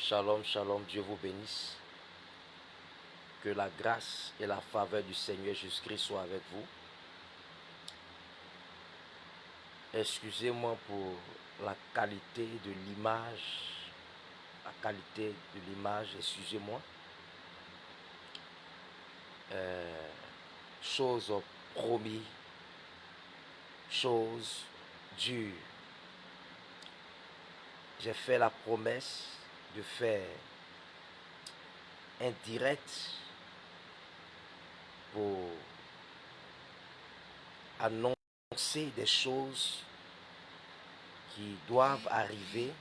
Shalom, shalom, Dieu vous bénisse. Que la grâce et la faveur du Seigneur Jésus-Christ soient avec vous. Excusez-moi pour la qualité de l'image. La qualité de l'image, excusez-moi. Chose promis, chose dure. J'ai fait la promesse de faire un direct pour annoncer des choses qui doivent arriver,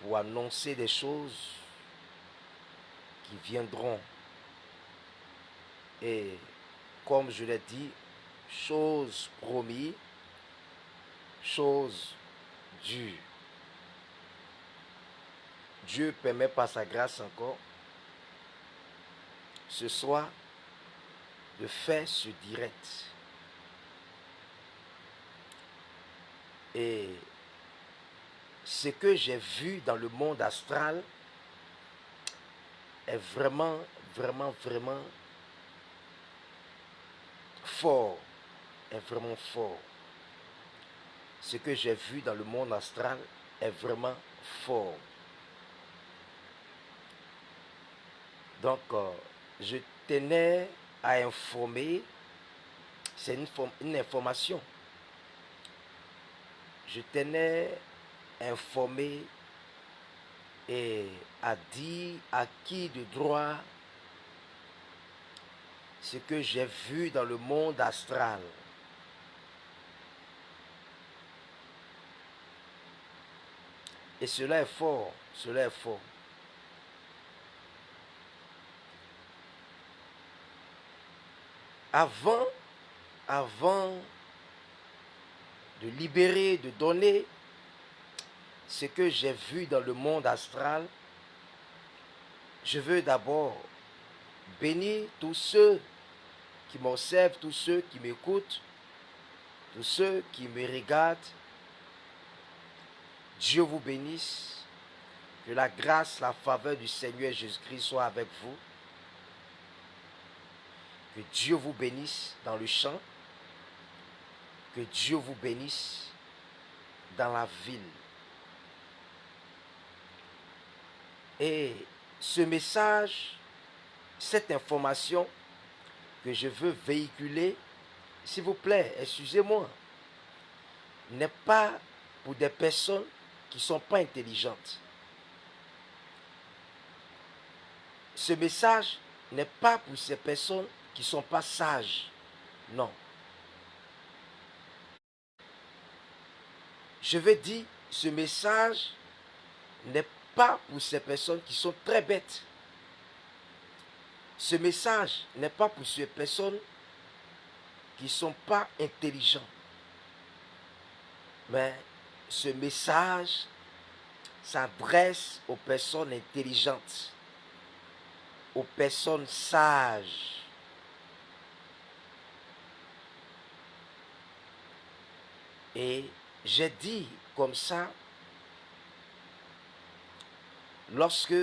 pour annoncer des choses qui viendront. Et comme je l'ai dit, chose promise, chose due. Dieu permet par sa grâce encore ce soir de faire ce direct. Et ce que j'ai vu dans le monde astral est vraiment fort. Est vraiment fort. Ce que j'ai vu dans le monde astral est vraiment fort. Donc, je tenais à informer, c'est une information. Je tenais à informer et à dire à qui de droit ce que j'ai vu dans le monde astral. Et cela est fort, cela est fort. Avant de libérer, de donner ce que j'ai vu dans le monde astral, je veux d'abord bénir tous ceux qui m'observent, tous ceux qui m'écoutent, tous ceux qui me regardent. Dieu vous bénisse. Que la grâce, la faveur du Seigneur Jésus-Christ soit avec vous. Que Dieu vous bénisse dans le champ. Que Dieu vous bénisse dans la ville. Et ce message, cette information que je veux véhiculer, s'il vous plaît, excusez-moi, n'est pas pour des personnes qui ne sont pas intelligentes. Ce message n'est pas pour ces personnes qui ne sont pas sages. Non. Je veux dire, ce message n'est pas pour ces personnes qui sont très bêtes. Ce message n'est pas pour ces personnes qui ne sont pas intelligents. Mais ce message s'adresse aux personnes intelligentes, aux personnes sages. Et j'ai dit comme ça, lorsque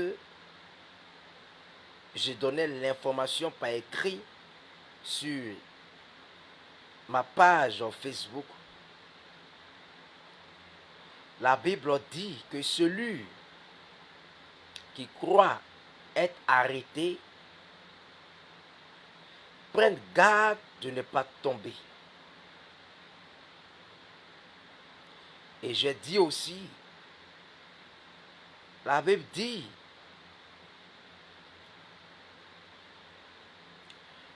j'ai donné l'information par écrit sur ma page en Facebook, la Bible dit que celui qui croit être arrêté prenne garde de ne pas tomber. Et j'ai dit aussi, la Bible dit,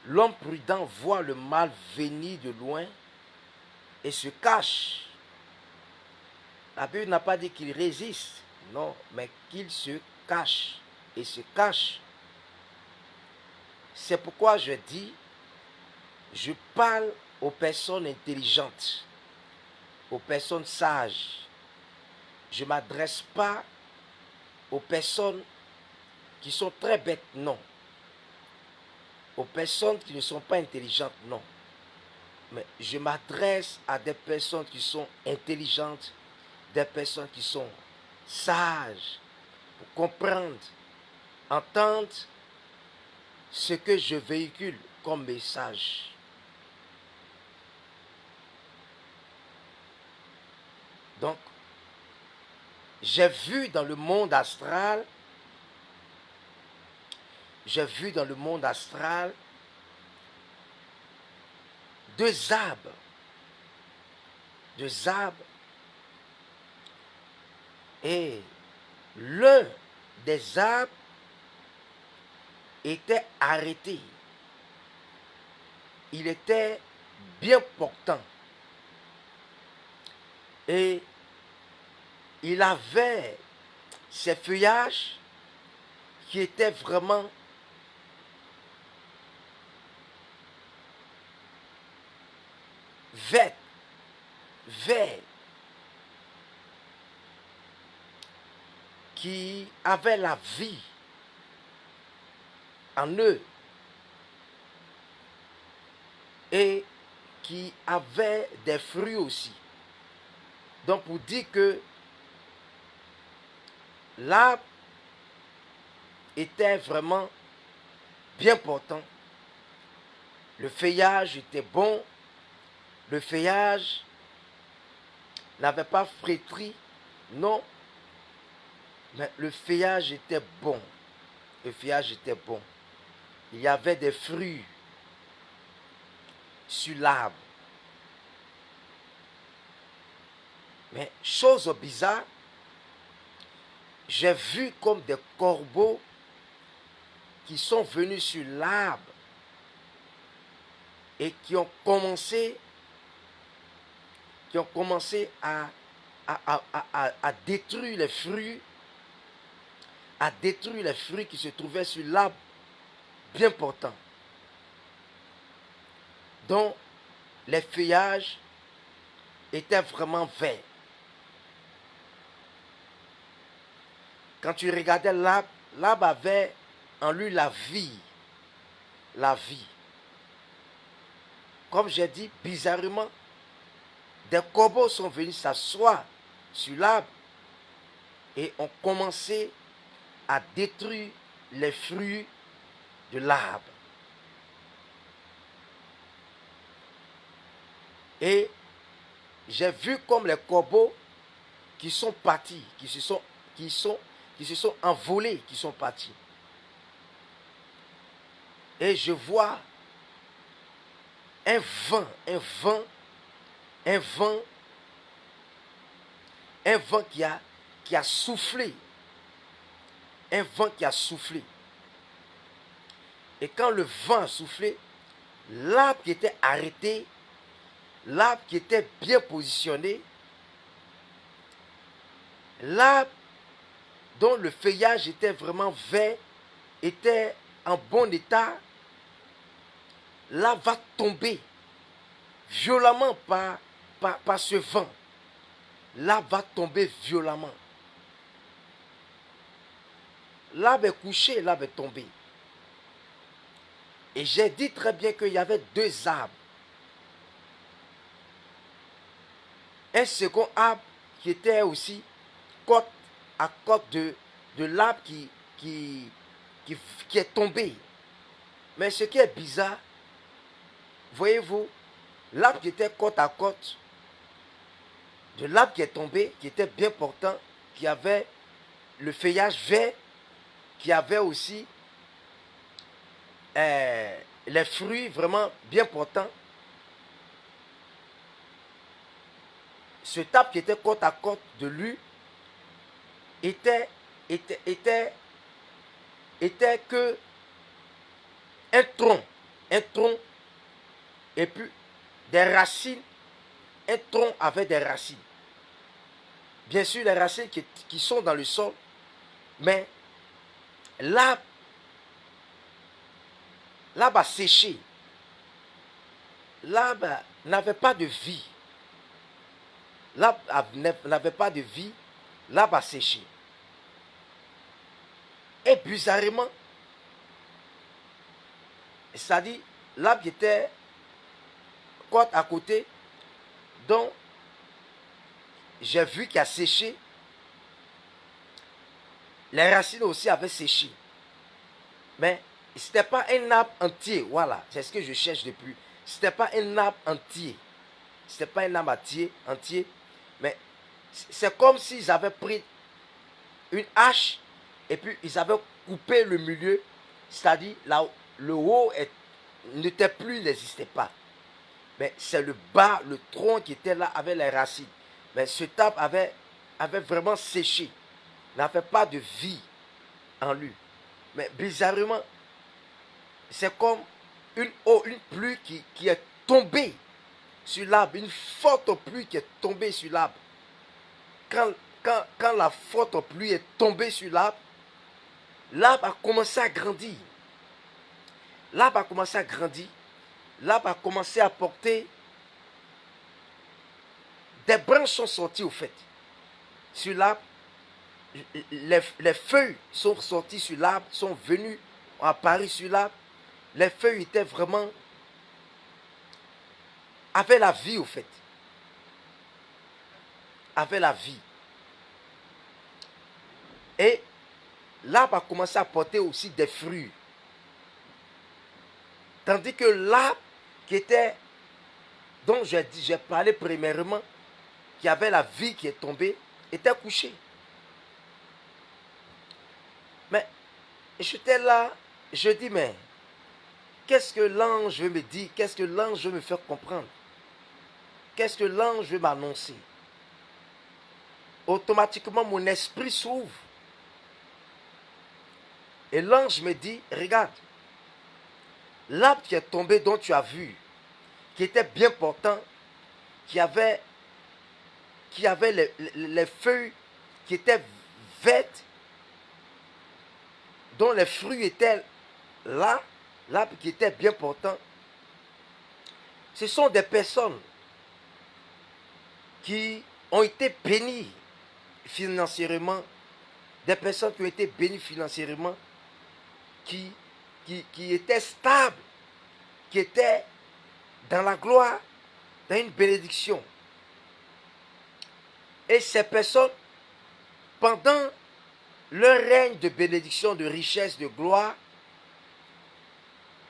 l'homme prudent voit le mal venir de loin et se cache. La Bible n'a pas dit qu'il résiste, non, mais qu'il se cache et se cache. C'est pourquoi je dis, je parle aux personnes intelligentes, aux personnes sages. Je ne m'adresse pas aux personnes qui sont très bêtes, non. Aux personnes qui ne sont pas intelligentes, non. Mais je m'adresse à des personnes qui sont intelligentes, des personnes qui sont sage pour comprendre, entendre ce que je véhicule comme message. Donc, j'ai vu dans le monde astral, deux arbres, et l'un des arbres était arrêté. Il était bien portant. Et il avait ses feuillages qui étaient vraiment verts, qui avaient la vie en eux et qui avaient des fruits aussi. Donc pour dire que l'arbre était vraiment bien portant, le feuillage était bon, le feuillage n'avait pas flétri, non, mais le feuillage était bon. Le feuillage était bon. Il y avait des fruits sur l'arbre. Mais chose bizarre, j'ai vu comme des corbeaux qui sont venus sur l'arbre et qui ont commencé à détruire les fruits, qui se trouvaient sur l'arbre bien portant, dont les feuillages étaient vraiment verts. Quand tu regardais l'arbre, l'arbre avait en lui la vie. La vie. Comme j'ai dit, bizarrement, des corbeaux sont venus s'asseoir sur l'arbre et ont commencé à détruire les fruits de l'arbre. Et j'ai vu comme les corbeaux qui sont partis, qui se sont envolés, qui sont partis. Et je vois un vent qui a soufflé. Un vent qui a soufflé. Et quand le vent a soufflé, l'arbre qui était arrêté, l'arbre qui était bien positionné, l'arbre dont le feuillage était vraiment vert, était en bon état, l'arbre va tomber violemment par ce vent. L'arbre va tomber violemment. L'arbre est couché, l'arbre est tombé. Et j'ai dit très bien qu'il y avait deux arbres. Un second arbre qui était aussi côte à côte de l'arbre qui est tombé. Mais ce qui est bizarre, voyez-vous, l'arbre qui était côte à côte de l'arbre qui est tombé, qui était bien portant, qui avait le feuillage vert, qui avait aussi les fruits vraiment bien portants. Cet arbre qui était côte à côte de lui était que un tronc, et puis des racines. Un tronc avait des racines. Bien sûr, les racines qui sont dans le sol, mais l'arbre a séché. L'arbre n'avait pas de vie. L'arbre n'avait pas de vie. L'arbre a séché. Et bizarrement, c'est-à-dire l'arbre qui était côte à côté, dont j'ai vu qu'il a séché, les racines aussi avaient séché. Mais ce n'était pas un arbre entier, voilà, c'est ce que je cherche depuis. Ce n'était pas un arbre entier. Ce n'était pas un arbre entier, mais c'est comme s'ils avaient pris une hache et puis ils avaient coupé le milieu, c'est-à-dire là où le haut n'était plus, n'existait pas. Mais c'est le bas, le tronc qui était là avec les racines. Mais cet arbre avait vraiment séché, n'avait pas de vie en lui. Mais bizarrement, c'est comme une eau, une pluie qui est tombée sur l'arbre, une forte pluie qui est tombée sur l'arbre. Quand la forte pluie est tombée sur l'arbre, l'arbre a commencé à grandir. L'arbre a commencé à grandir. L'arbre a commencé à porter. Des branches sont sorties au fait. Sur l'arbre, les feuilles sont sorties sur l'arbre, sont venues, ont apparu sur l'arbre. Les feuilles étaient vraiment, avaient la vie au fait. Avaient la vie. Et l'arbre a commencé à porter aussi des fruits. Tandis que l'arbre qui était, dont j'ai parlé premièrement, qui avait la vie qui est tombée, était couché. Mais j'étais là, je dis, mais qu'est-ce que l'ange veut me dire? Qu'est-ce que l'ange veut me faire comprendre? Qu'est-ce que l'ange veut m'annoncer? Automatiquement, mon esprit s'ouvre. Et l'ange me dit, regarde, l'arbre qui est tombé dont tu as vu, qui était bien portant, qui avait les feuilles qui étaient vertes, dont les fruits étaient là, l'arbre qui était bien portant. Ce sont des personnes qui ont été bénies financièrement, des personnes qui ont été bénies financièrement, qui étaient stables, qui étaient dans la gloire, dans une bénédiction. Et ces personnes, pendant leur règne de bénédiction, de richesse, de gloire,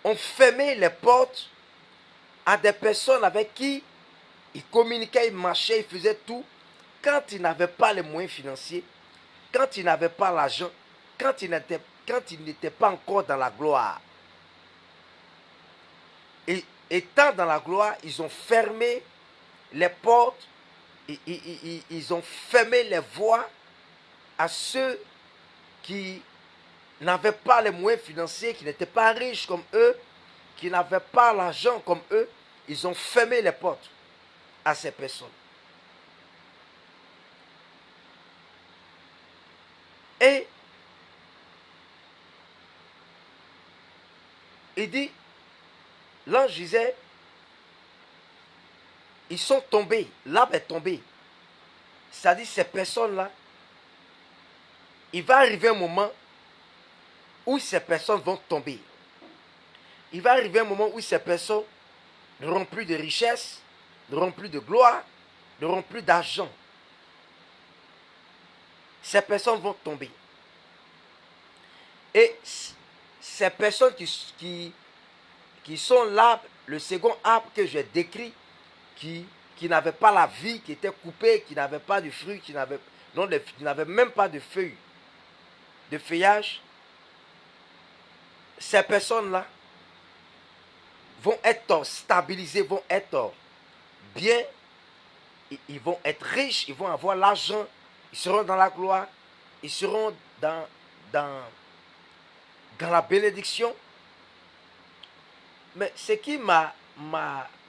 ont fermé les portes à des personnes avec qui ils communiquaient, ils marchaient, ils faisaient tout, quand ils n'avaient pas les moyens financiers, quand ils n'avaient pas l'argent, quand ils n'étaient pas encore dans la gloire. Et étant dans la gloire, ils ont fermé les portes, ils ont fermé les voies à ceux qui n'avaient pas les moyens financiers, qui n'étaient pas riches comme eux, qui n'avaient pas l'argent comme eux. Ils ont fermé les portes à ces personnes. Et il dit, l'ange disait, ils sont tombés, l'arbre est tombé. C'est-à-dire ces personnes-là, il va arriver un moment où ces personnes vont tomber. Il va arriver un moment où ces personnes n'auront plus de richesse, n'auront plus de gloire, n'auront plus d'argent. Ces personnes vont tomber. Et ces personnes qui sont l'arbre, le second arbre que j'ai décrit, qui n'avaient pas la vie, qui étaient coupés, qui n'avaient pas de fruits, qui n'avaient même pas de feuilles, de feuillage, ces personnes-là vont être stabilisées, vont être bien, ils vont être riches, ils vont avoir l'argent, ils seront dans la gloire, ils seront dans la bénédiction. Mais ce qui m'a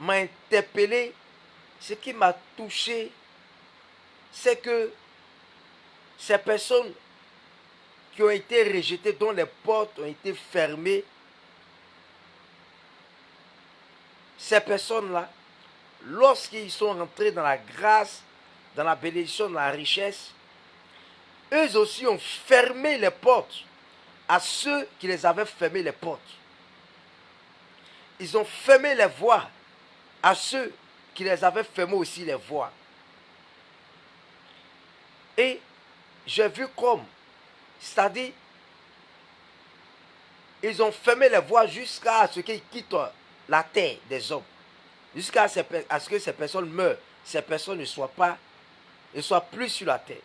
interpellé, ce qui m'a touché, c'est que ces personnes qui ont été rejetées, dont les portes ont été fermées, ces personnes-là, lorsqu'ils sont rentrés dans la grâce, dans la bénédiction, dans la richesse, eux aussi ont fermé les portes à ceux qui les avaient fermé les portes. Ils ont fermé les voies à ceux qui les avaient fermé aussi les voies. Et j'ai vu comme C'est-à-dire, ils ont fermé les voies jusqu'à ce qu'ils quittent la terre des hommes. Jusqu'à ce que ces personnes meurent. Ces personnes ne soient plus sur la terre.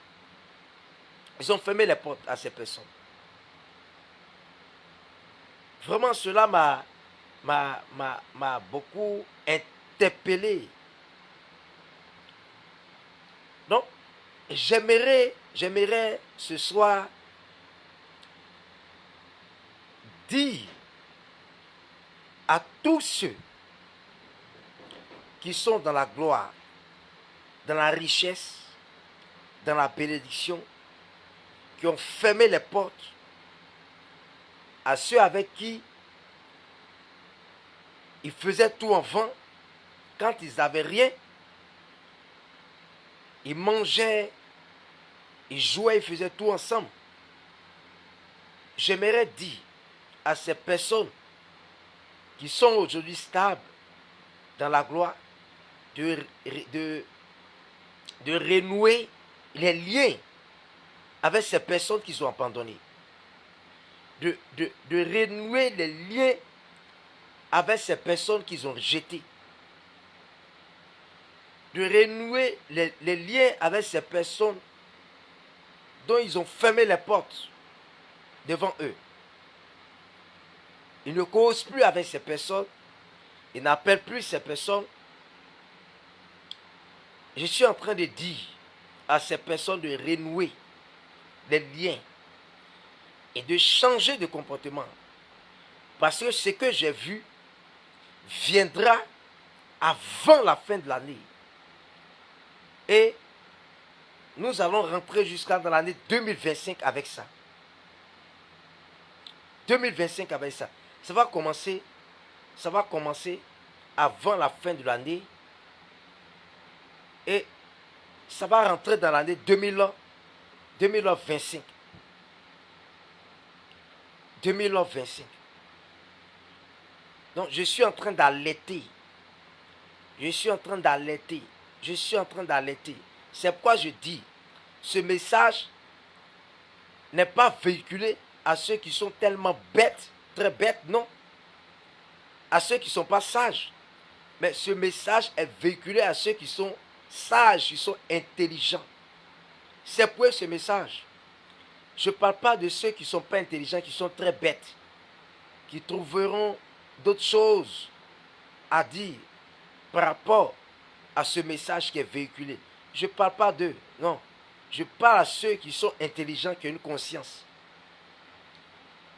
Ils ont fermé les portes à ces personnes. Vraiment, cela m'a beaucoup interpellé. Donc, j'aimerais ce soir dire à tous ceux qui sont dans la gloire, dans la richesse, dans la bénédiction, qui ont fermé les portes, à ceux avec qui ils faisaient tout en vain, quand ils n'avaient rien, ils mangeaient, ils jouaient, ils faisaient tout ensemble. J'aimerais dire à ces personnes qui sont aujourd'hui stables dans la gloire, de renouer les liens avec ces personnes qui sont abandonnées. De renouer les liens avec ces personnes qu'ils ont rejetées. De renouer les liens avec ces personnes dont ils ont fermé les portes devant eux. Ils ne causent plus avec ces personnes. Ils n'appellent plus ces personnes. Je suis en train de dire à ces personnes de renouer les liens et de changer de comportement. Parce que ce que j'ai vu viendra avant la fin de l'année. Et nous allons rentrer jusqu'à dans l'année 2025 avec ça. 2025 avec ça. Ça va commencer avant la fin de l'année. Et ça va rentrer dans l'année 2025. 2025. Donc je suis en train d'alerter. Je suis en train d'alerter. C'est pourquoi je dis, ce message n'est pas véhiculé à ceux qui sont tellement bêtes, très bêtes, non. À ceux qui ne sont pas sages. Mais ce message est véhiculé à ceux qui sont sages, qui sont intelligents. C'est pour ce message. Je ne parle pas de ceux qui ne sont pas intelligents, qui sont très bêtes, qui trouveront d'autres choses à dire par rapport à ce message qui est véhiculé. Je ne parle pas d'eux, non. Je parle à ceux qui sont intelligents, qui ont une conscience.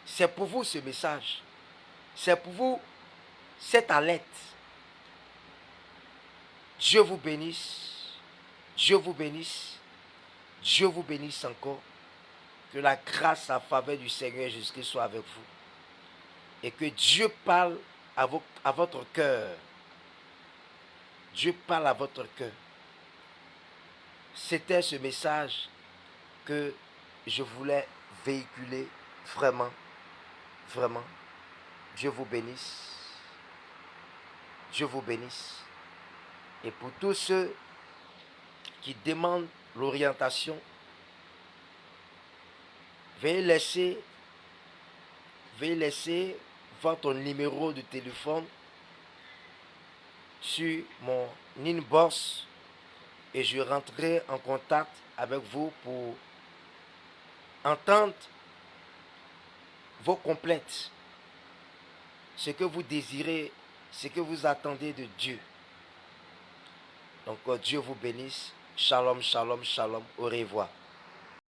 C'est pour vous ce message. C'est pour vous cette alerte. Dieu vous bénisse. Dieu vous bénisse. Dieu vous bénisse encore. Que la grâce, la faveur du Seigneur Jésus-Christ soit avec vous. Et que Dieu parle à votre cœur. Dieu parle à votre cœur. C'était ce message que je voulais véhiculer vraiment. Vraiment. Dieu vous bénisse. Dieu vous bénisse. Et pour tous ceux qui demandent l'orientation, veuillez laisser votre numéro de téléphone sur mon inbox et je rentrerai en contact avec vous pour entendre vos complaintes, ce que vous désirez, ce que vous attendez de Dieu. Donc Dieu vous bénisse. Shalom, shalom, shalom. Au revoir.